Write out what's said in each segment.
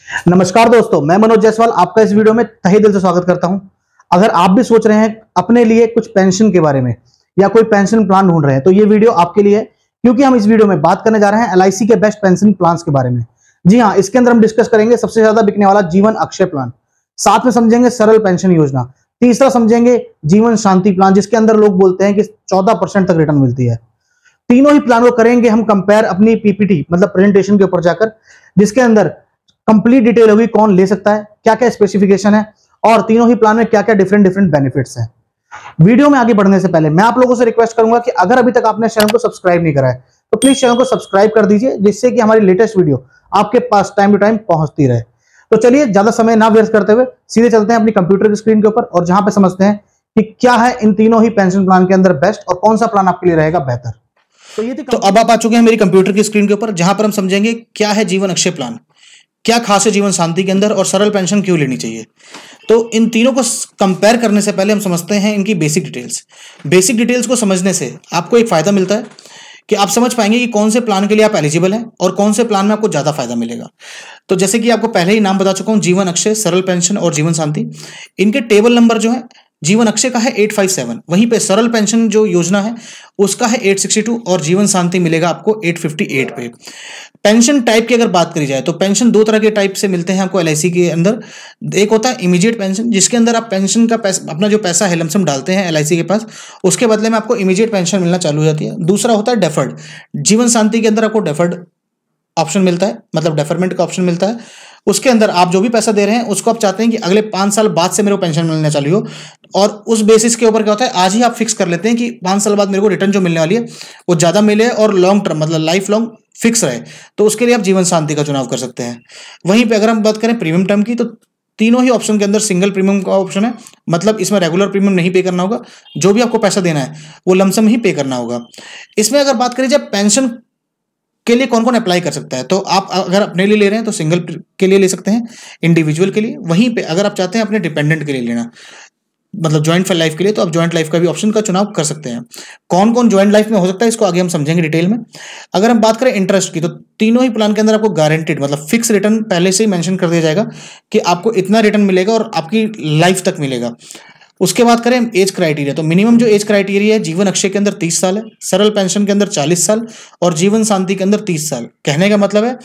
नमस्कार दोस्तों, मैं मनोज जायसवाल आपका इस वीडियो में तहे दिल से स्वागत करता हूं। अगर आप भी सोच रहे हैं अपने लिए कुछ पेंशन के बारे में या कोई पेंशन प्लान ढूंढ रहे हैं तो ये वीडियो आपके लिए है, क्योंकि हम इस वीडियो में बात करने जा रहे हैं एलआईसी के बेस्ट पेंशन प्लान्स के बारे में। जी हाँ, इसके अंदर हम डिस्कस करेंगे सबसे ज्यादा बिकने वाला जीवन अक्षय प्लान, साथ में समझेंगे सरल पेंशन योजना, तीसरा समझेंगे जीवन शांति प्लान जिसके अंदर लोग बोलते हैं कि 14% तक रिटर्न मिलती है। तीनों ही प्लान को करेंगे हम कंपेयर अपनी पीपीटी मतलब प्रेजेंटेशन के ऊपर जाकर, जिसके अंदर कंप्लीट डिटेल होगी कौन ले सकता है, क्या क्या स्पेसिफिकेशन है और तीनों ही प्लान में क्या क्या डिफरेंट बेनिफिट्स हैं। वीडियो में आगे बढ़ने से पहले मैं आप लोगों से रिक्वेस्ट करूंगा कि अगर अभी तक आपने चैनल को सब्सक्राइब नहीं करा है तो प्लीज चैनल को सब्सक्राइब कर दीजिए, जिससे कि हमारी लेटेस्ट वीडियो आपके पास टाइम टू टाइम पहुंचती रहे। तो चलिए ज्यादा समय ना वेस्ट करते हुए सीधे चलते हैं अपनी कंप्यूटर की स्क्रीन के ऊपर और जहां पे समझते हैं कि क्या है इन तीनों ही पेंशन प्लान के अंदर बेस्ट और कौन सा प्लान आपके लिए रहेगा बेहतर। तो अब आप आ चुके हैं मेरी कंप्यूटर की स्क्रीन के ऊपर, जहां पर हम समझेंगे क्या है जीवन अक्षय प्लान, क्या खास है जीवन शांति के अंदर और सरल पेंशन क्यों लेनी चाहिए। तो इन तीनों को कंपेयर करने से पहले हम समझते हैं इनकी बेसिक डिटेल्स। बेसिक डिटेल्स को समझने से आपको एक फायदा मिलता है कि आप समझ पाएंगे कि कौन से प्लान के लिए आप एलिजिबल हैं और कौन से प्लान में आपको ज्यादा फायदा मिलेगा। तो जैसे कि आपको पहले ही नाम बता चुका हूं, जीवन अक्षय, सरल पेंशन और जीवन शांति, इनके टेबल नंबर जो है जीवन अक्षय का है 857, वहीं पे सरल पेंशन जो योजना है उसका है 862 और जीवन शांति मिलेगा आपको 858 पे। पेंशन टाइप की अगर बात करी जाए तो पेंशन दो तरह के टाइप से मिलते हैं आपको एलआईसी के अंदर। एक होता है इमीडिएट पेंशन, जिसके अंदर आप पेंशन का पैसा, अपना जो पैसा है लमसम डालते हैं एलआईसी के पास, उसके बदले में आपको इमीडिएट पेंशन मिलना चालू हो जाती है। दूसरा होता है डेफर्ड। जीवन शांति के अंदर आपको डेफर्ड ऑप्शन मिलता है, मतलब डेफरमेंट का ऑप्शन मिलता है। उसके अंदर आप जो भी पैसा दे रहे हैं उसको आप चाहते हैं कि अगले 5 साल बाद से मेरे को पेंशन मिलना चालू हो, और उस बेसिस के ऊपर क्या होता है, आज ही आप फिक्स कर लेते हैं कि 5 साल बाद मेरे को रिटर्न जो मिलने वाली है वो ज्यादा मिले और लॉन्ग टर्म मतलब लाइफ लॉन्ग फिक्स रहे। तो उसके लिए आप जीवन शांति का चुनाव कर सकते हैं। वहीं पे अगर हम बात करें प्रीमियम टर्म की, तो तीनों ही ऑप्शन के अंदर सिंगल प्रीमियम का ऑप्शन है, मतलब इसमें रेगुलर प्रीमियम नहीं पे करना होगा, जो भी आपको पैसा देना है वो लमसम ही पे करना होगा। इसमें अगर बात करें जब पेंशन के लिए कौन कौन अप्लाई कर सकता है, तो आप अगर अपने लिए ले रहे हैं तो सिंगल के लिए ले सकते हैं, इंडिविजुअल के लिए। वहीं पे अगर आप चाहते हैं अपने डिपेंडेंट के लिए लेना, मतलब ज्वाइंट लाइफ के लिए, तो आप ज्वाइंट लाइफ का भी ऑप्शन का चुनाव कर सकते हैं। कौन कौन ज्वाइंट लाइफ में हो सकता है इसको आगे हम समझेंगे डिटेल में। अगर हम बात करें इंटरेस्ट की, तो तीनों ही प्लान के अंदर आपको गारंटेड मतलब फिक्स रिटर्न पहले से ही मेंशन कर दिया जाएगा कि आपको इतना रिटर्न मिलेगा और आपकी लाइफ तक मिलेगा। उसके बाद करें एज क्राइटेरिया, तो मिनिमम जो एज क्राइटेरिया है जीवन अक्षय के अंदर 30 साल है, सरल पेंशन के अंदर 40 साल और जीवन शांति के अंदर 30 साल। कहने का मतलब है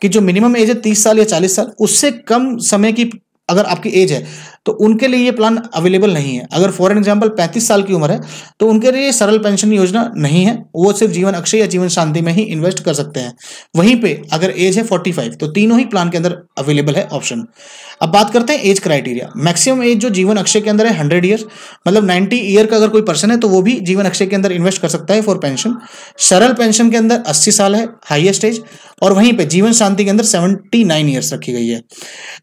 कि जो मिनिमम एज है 30 साल या 40 साल, उससे कम समय की अगर आपकी एज है तो उनके लिए ये प्लान अवेलेबल नहीं है। अगर फॉर एग्जांपल 35 साल की उम्र है तो उनके लिए सरल पेंशन योजना नहीं है, वो सिर्फ जीवन अक्षय या जीवन शांति में ही इन्वेस्ट कर सकते हैं। वहीं पे अगर एज है 45 तो तीनों ही प्लान के अंदर अवेलेबल है ऑप्शन। अब बात करते हैं एज क्राइटेरिया। मैक्सिमम एज जो जीवन अक्षय के अंदर है 100 ईयर्स, मतलब 90 ईयर का अगर कोई पर्सन है तो वो भी जीवन अक्षय के अंदर इन्वेस्ट कर सकता है फॉर पेंशन। सरल पेंशन के अंदर 80 साल है हाईएस्ट एज, और वहीं पे जीवन शांति के अंदर 79 ईयर्स रखी गई है।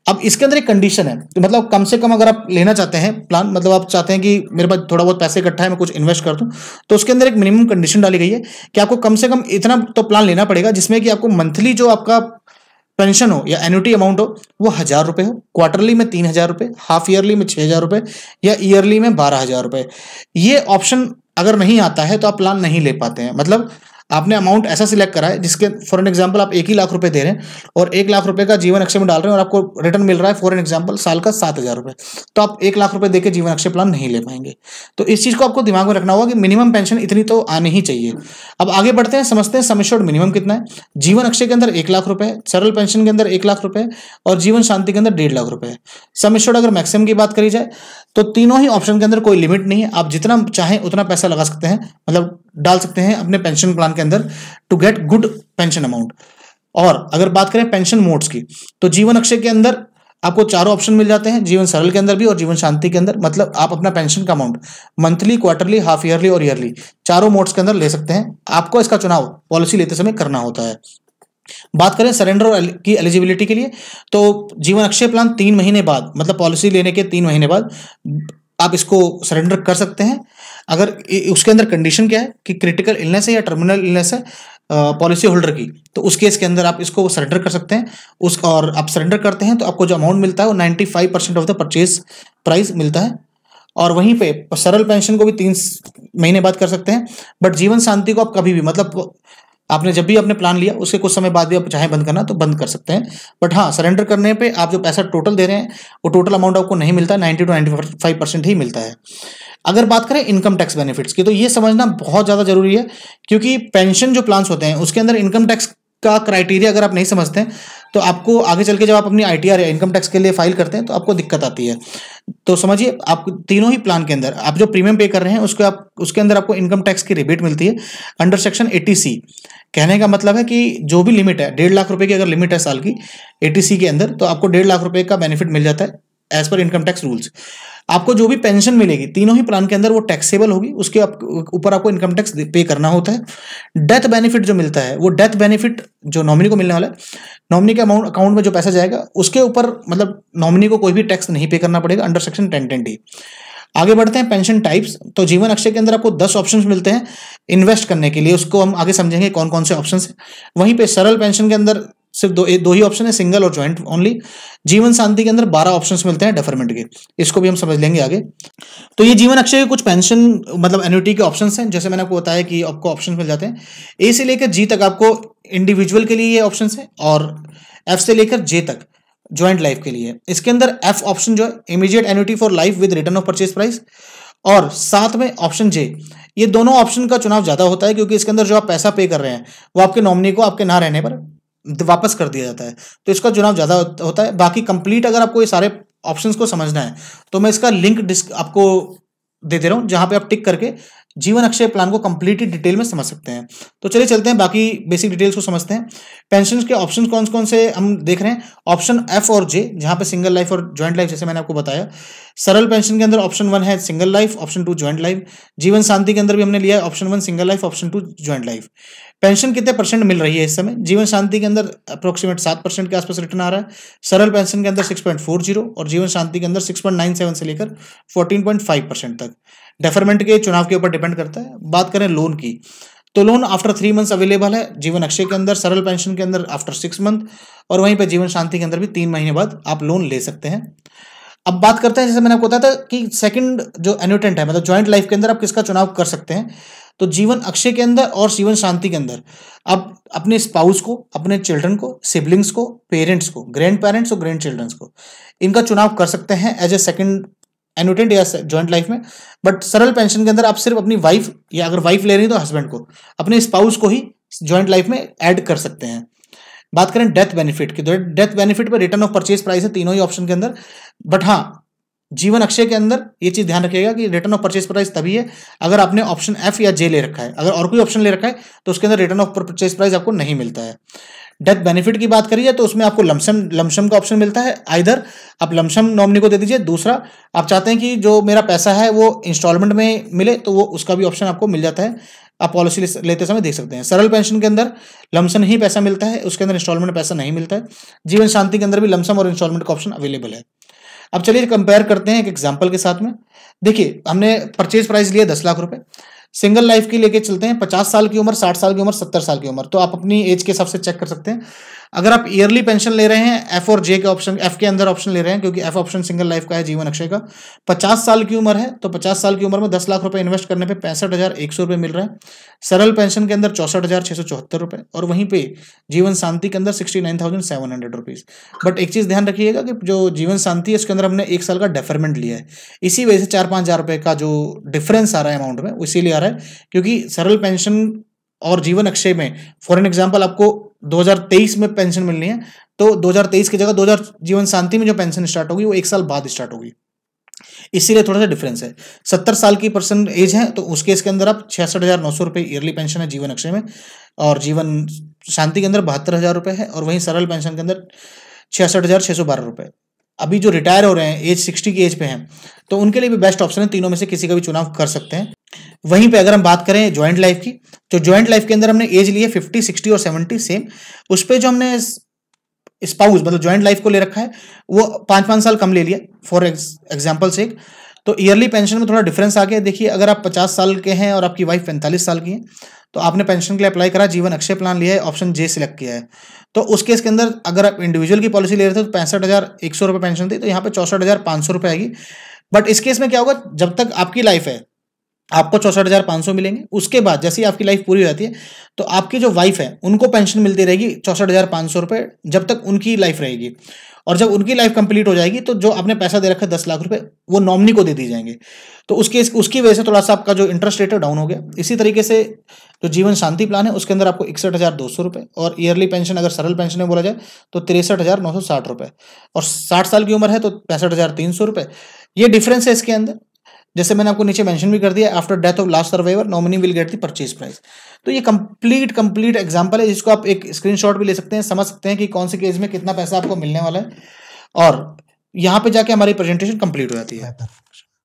अब इसके अंदर एक कंडीशन है, तो मतलब कम से कम अगर आप लेना चाहते हैं प्लान, मतलब आप चाहते हैं कि मेरे पास थोड़ा बहुत पैसे इकट्ठा है मैं कुछ इन्वेस्ट कर दूं, तो उसके अंदर एक मिनिमम कंडीशन डाली गई है कि आपको कम से कम इतना तो प्लान लेना पड़ेगा जिसमें कि आपको मंथली जो आपका पेंशन हो या एन्युटी अमाउंट हो वो 1000 रुपए हो, क्वार्टरली में 3000 रुपए, हाफ ईयरली में 6000 रुपए या ईयरली में 12000 रुपए। ये ऑप्शन अगर नहीं आता है तो आप प्लान नहीं ले पाते हैं। मतलब आपने अमाउंट ऐसा सिलेक्ट करा है जिसके फॉर एन एग्जांपल आप 1 ही लाख रुपए दे रहे हैं और 1 लाख रुपए का जीवन अक्षय में डाल रहे हैं और आपको रिटर्न मिल रहा है फॉर एन एग्जांपल साल का 7000 रुपए, तो आप 1 लाख रुपए देकर जीवन अक्षय प्लान नहीं ले पाएंगे। तो इस चीज को आपको दिमाग में रखना होगा कि मिनिमम पेंशन इतनी तो आनी ही चाहिए। अब आगे बढ़ते हैं, समझते हैं सम एश्योर्ड मिनिमम कितना है। जीवन अक्षय के अंदर 1 लाख रुपए, सरल पेंशन के अंदर 1 लाख रुपए और जीवन शांति के अंदर 1.5 लाख रुपए। सम एश्योर्ड अगर मैक्सिमम की बात करी जाए तो तीनों ही ऑप्शन के अंदर कोई लिमिट नहीं है, आप जितना चाहें उतना पैसा लगा सकते हैं, मतलब डाल सकते हैं अपने पेंशन प्लान के अंदर to get good pension amount. और अगर बात करें पेंशन मोड्स की, तो जीवन अक्षय के अंदर आपको चारों ऑप्शन मिल जाते हैं, जीवन सरल के अंदर भी और जीवन शांति के अंदर। मतलब आप अपना पेंशन का amount monthly, quarterly, half yearly और ईयरली चारों मोड्स के अंदर ले सकते हैं। आपको इसका चुनाव पॉलिसी लेते समय करना होता है। बात करें सरेंडर की एलिजिबिलिटी के लिए, तो जीवन अक्षय प्लान 3 महीने बाद, मतलब पॉलिसी लेने के 3 महीने बाद आप इसको सरेंडर कर सकते हैं। अगर उसके अंदर कंडीशन क्या है कि क्रिटिकल इलनेस है या टर्मिनल इलनेस है पॉलिसी होल्डर की, तो उस केस के अंदर आप इसको सरेंडर कर सकते हैं। और आप सरेंडर करते हैं तो आपको जो अमाउंट मिलता है वो 95% ऑफ द परचेज प्राइस मिलता है। और वहीं पे सरल पेंशन को भी 3 महीने बाद कर सकते हैं, बट जीवन शांति को आप कभी भी, मतलब आपने जब भी अपने प्लान लिया उसके कुछ समय बाद भी आप चाहे बंद करना तो बंद कर सकते हैं, बट हाँ सरेंडर करने पे आप जो पैसा टोटल दे रहे हैं वो टोटल अमाउंट आपको नहीं मिलता, 90 to 95% ही मिलता है। अगर बात करें इनकम टैक्स बेनिफिट्स की, तो ये समझना बहुत ज़्यादा जरूरी है, क्योंकि पेंशन जो प्लान्स होते हैं उसके अंदर इनकम टैक्स का क्राइटेरिया अगर आप नहीं समझते हैं तो आपको आगे चल के जब आप अपनी ITR या इनकम टैक्स के लिए फाइल करते हैं तो आपको दिक्कत आती है। तो समझिए, आप तीनों ही प्लान के अंदर आप जो प्रीमियम पे कर रहे हैं उसके अंदर आपको इनकम टैक्स की रिबेट मिलती है अंडर सेक्शन 80C। कहने का मतलब है कि जो भी लिमिट है 1.5 लाख रुपए की अगर लिमिट है साल की 80C के अंदर, तो आपको 1.5 लाख रुपए का बेनिफिट मिल जाता है as per income tax rules. आपको जो भी पेंशन मिलेगी तीनों ही प्लान के अंदर वो टैक्सेबल होगी, उसके ऊपर आपको इनकम टैक्स पे करना होता है। डेथ बेनिफिट जो मिलता है वो डेथ बेनिफिट जो नॉमिनी को मिलने वाला है, नॉमिनी के अकाउंट में जो पैसा जाएगा उसके ऊपर मतलब नॉमिनी को कोई भी टैक्स नहीं पे करना पड़ेगा अंडर सेक्शन 1010D। आगे बढ़ते हैं पेंशन टाइप्स। तो जीवन अक्षय के अंदर आपको 10 ऑप्शंस मिलते हैं इन्वेस्ट करने के लिए, उसको हम आगे समझेंगे कौन कौन से ऑप्शंस हैं। वहीं पे सरल पेंशन के अंदर सिर्फ दो ही ऑप्शन है, सिंगल और ज्वाइंट ओनली। जीवन शांति के अंदर 12 ऑप्शंस मिलते हैं डेफरमेंट के, इसको भी हम समझ लेंगे आगे। तो ये जीवन अक्षय के कुछ पेंशन मतलब एन्युटी के ऑप्शंस हैं। जैसे मैंने आपको बताया कि आपको ऑप्शन मिल जाते हैं, ए से लेकर जी तक आपको इंडिविजुअल के लिए ये ऑप्शन है, और एफ से लेकर जे तक ज्वाइंट लाइफ के लिए। इसके अंदर एफ ऑप्शन जो है immediate annuity for life with return of purchase price, और साथ में ऑप्शन जे, ये दोनों ऑप्शन का चुनाव ज्यादा होता है क्योंकि इसके अंदर जो आप पैसा पे कर रहे हैं वो आपके नॉमिनी को आपके ना रहने पर वापस कर दिया जाता है, तो इसका चुनाव ज्यादा होता है। बाकी कंप्लीट अगर आपको ये सारे ऑप्शंस को समझना है तो मैं इसका लिंक आपको दे दे रहा हूं, जहां पे आप टिक करके जीवन अक्षय प्लान को कंप्लीटली डिटेल में समझ सकते हैं। तो चलिए चलते हैं बाकी बेसिक डिटेल्स को समझते हैं। पेंशन के ऑप्शन कौन कौन से हम देख रहे हैं, ऑप्शन एफ और जे, जहां पे सिंगल लाइफ और ज्वाइंट लाइफ जैसे मैंने आपको बताया। सरल पेंशन के अंदर ऑप्शन 1 है single life, option 2 joint life. जीवन शांति के अंदर भी हमने लिया है option 1 single life, option 2 joint life. Pension कितने परसेंट मिल रही है इस समय, जीवन शांति के अंदर अप्रोक्सीमेट 7% के आसपास रिटर्न आ रहा है, सरल पेंशन के अंदर 6.40 और जीवन शांति के अंदर 6.97 से लेकर 14.5% तक। डेफरमेंट के चुनाव के ऊपर डिपेंड करता है। बात करें लोन की, तो लोन आफ्टर 3 मंथ्स अवेलेबल है जीवन अक्षय के अंदर, सरल पेंशन के अंदर आफ्टर 6 मंथ, और वहीं पे जीवन शांति के अंदर भी 3 महीने बाद आप लोन ले सकते हैं। अब बात करते हैं, जैसे मैंने आपको बताया था कि सेकंड जो एन्युटेंट है मतलब ज्वाइंट लाइफ के अंदर आप किसका चुनाव कर सकते हैं, तो जीवन अक्षय के अंदर और जीवन शांति के अंदर आप अपने स्पाउस को, अपने चिल्ड्रन को, सिबलिंग्स को, पेरेंट्स को, ग्रैंड पेरेंट्स और ग्रैंड चिल्ड्रंस को, इनका चुनाव कर सकते हैं एज ए सेकंड एन्युटेंट या ज्वाइंट लाइफ में। बट सरल पेंशन के अंदर आप सिर्फ अपनी वाइफ, या अगर वाइफ ले रही है तो हस्बैंड को, अपने स्पाउस को ही ज्वाइंट लाइफ में ऐड कर सकते हैं। बात करें डेथ बेनिफिट की, तो डेथ बेनिफिट पे रिटर्न ऑफ परचेज प्राइस है तीनों ही ऑप्शन के अंदर। बट हाँ, जीवन अक्षय के अंदर ये चीज ध्यान रखिएगा कि रिटर्न ऑफ परचेज प्राइस तभी है अगर आपने ऑप्शन एफ या जे ले रखा है। अगर और कोई ऑप्शन ले रखा है तो उसके अंदर रिटर्न ऑफ परचेज प्राइस आपको नहीं मिलता है। डेथ बेनिफिट की बात करिए तो उसमें आपको लमसम का ऑप्शन मिलता है, आइदर आप लमसम नॉमिनी को दे दीजिए, दूसरा आप चाहते हैं कि जो मेरा पैसा है वो इंस्टॉलमेंट में मिले तो वो उसका भी ऑप्शन आपको मिल जाता है, आप पॉलिसी लेते समय देख सकते हैं। सरल पेंशन के अंदर लमसम ही पैसा मिलता है, उसके अंदर इंस्टॉलमेंट पैसा नहीं मिलता है। जीवन शांति के अंदर भी लमसम और इंस्टॉलमेंट का ऑप्शन अवेलेबल है। अब चलिए कंपेयर करते हैं एक एग्जांपल के साथ में। देखिए, हमने परचेज प्राइस लिया 10 लाख रुपए, सिंगल लाइफ की लेके चलते हैं 50 साल की उम्र, 60 साल की उम्र, 70 साल की उम्र, तो आप अपनी एज के हिसाब से चेक कर सकते हैं। अगर आप ईयरली पेंशन ले रहे हैं, एफ और जे के ऑप्शन, एफ के अंदर ऑप्शन ले रहे हैं क्योंकि एफ ऑप्शन सिंगल लाइफ का है जीवन अक्षय का, 50 साल की उम्र है, तो 50 साल की उम्र में 10 लाख रुपए इन्वेस्ट करने पे 65,100 रुपए मिल रहा है। सरल पेंशन के अंदर 64,674 रुपए, और वहीं पे जीवन शांति के अंदर 69,700 रुपीज। बट एक चीज ध्यान रखिएगा कि जो जीवन शांति है उसके अंदर हमने 1 साल का डेफरमेंट लिया है, इसी वजह से 4-5 हजार रुपए का जो डिफरेंस आ रहा है अमाउंट में, इसीलिए आ रहा है क्योंकि सरल पेंशन और जीवन अक्षय में फॉर एन एग्जांपल आपको 2023 में पेंशन मिलनी है, तो 2023 की जगह 2000 जीवन शांति में जो पेंशन स्टार्ट होगी वो 1 साल बाद स्टार्ट होगी, इसीलिए थोड़ा सा डिफरेंस है। 70 साल की पर्सन एज है तो उस केस के अंदर आप 66,900 रुपए ईयरली पेंशन है जीवन अक्षय में, और जीवन शांति के अंदर 72,000 रुपए है, और वहीं सरल पेंशन के अंदर 66,612 रुपए। अभी जो रिटायर हो रहे हैं एज 60 की एज पे हैं तो उनके लिए भी बेस्ट ऑप्शन है, तीनों में से किसी का भी चुनाव कर सकते हैं। वहीं पे अगर हम बात करें ज्वाइंट लाइफ की, तो ज्वाइंट लाइफ के अंदर हमने एज ली है 50, 60 और 70 सेम, उस पर जो हमने स्पाउस मतलब ज्वाइंट लाइफ को ले रखा है वो 5-5 साल कम ले लिया फॉर एग्जाम्पल से। तो ईयरली पेंशन में थोड़ा डिफरेंस आ गया। देखिए, अगर आप 50 साल के हैं और आपकी वाइफ 45 साल की है तो आपने पेंशन के लिए अप्लाई करा, जीवन अक्षय प्लान लिया है, ऑप्शन जे सिलेक्ट किया है, तो उस केस के अंदर अगर आप इंडिविजुअल की पॉलिसी ले रहे थे तो 65,100 रुपये पेंशन थी, तो यहाँ पे 64,500 रुपये आएगी। बट इस केस में क्या होगा, जब तक आपकी लाइफ है आपको 64,500 मिलेंगे। उसके बाद जैसे ही आपकी लाइफ पूरी हो जाती है तो आपकी जो वाइफ है उनको पेंशन मिलती रहेगी 64,500 रुपए जब तक उनकी लाइफ रहेगी। और जब उनकी लाइफ कंप्लीट हो जाएगी तो जो आपने पैसा दे रखा है 10 लाख रुपए वो नॉमिनी को दे दी जाएंगे। तो उसकी वजह से थोड़ा सा आपका जो इंटरेस्ट रेट है डाउन हो गया। इसी तरीके से जो जीवन शांति प्लान है उसके अंदर आपको 61,200 रुपए और ईयरली पेंशन अगर सरल पेंशन में बोला जाए तो 63,960 रुपए और 60 साल की उम्र है तो 65,300 रुपए। ये डिफरेंस है इसके अंदर। जैसे मैंने आपको नीचे मेंशन भी कर दिया, after death of last survivor nominee will get the purchase price. तो ये कंप्लीट एग्जांपल है जिसको आप एक स्क्रीनशॉट भी ले सकते हैं, समझ सकते हैं कि कौन से केस में कितना पैसा आपको मिलने वाला है और यहाँ पे जाके हमारी प्रेजेंटेशन कंप्लीट हो जाती है।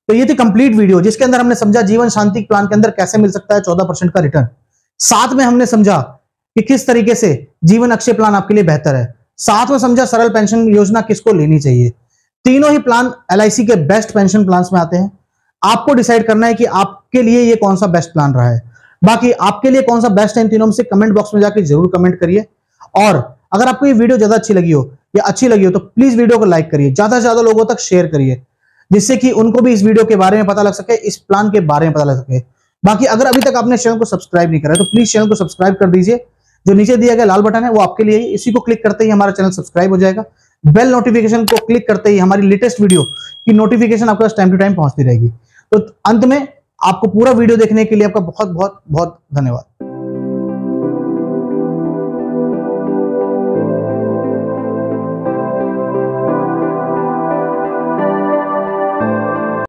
तो ये थी कंप्लीट वीडियो जिसके अंदर हमने समझा जीवन शांति प्लान के अंदर कैसे मिल सकता है 14% का रिटर्न। साथ में हमने समझा कि किस तरीके से जीवन अक्षय प्लान आपके लिए बेहतर है। साथ में समझा सरल पेंशन योजना किसको लेनी चाहिए। तीनों ही प्लान LIC के बेस्ट पेंशन प्लान में आते हैं। आपको डिसाइड करना है कि आपके लिए ये कौन सा बेस्ट प्लान रहा है। बाकी आपके लिए कौन सा बेस्ट है इन तीनों में से कमेंट बॉक्स में जाकर जरूर कमेंट करिए। और अगर आपको ये वीडियो ज्यादा अच्छी लगी हो या अच्छी लगी हो तो प्लीज वीडियो को लाइक करिए, ज्यादा से ज्यादा लोगों तक शेयर करिए जिससे कि उनको भी इस वीडियो के बारे में पता लग सके, इस प्लान के बारे में पता लग सके। बाकी अगर अभी तक आपने चैनल को सब्सक्राइब नहीं करा है तो प्लीज चैनल को सब्सक्राइब कर दीजिए। जो नीचे दिया गया लाल बटन है वो आपके लिए, इसी को क्लिक करते ही हमारा चैनल सब्सक्राइब हो जाएगा। बेल नोटिफिकेशन को क्लिक करते ही हमारी लेटेस्ट वीडियो की नोटिफिकेशन आपके पास टाइम टू टाइम पहुंचती रहेगी। तो अंत में आपको पूरा वीडियो देखने के लिए आपका बहुत बहुत बहुत धन्यवाद।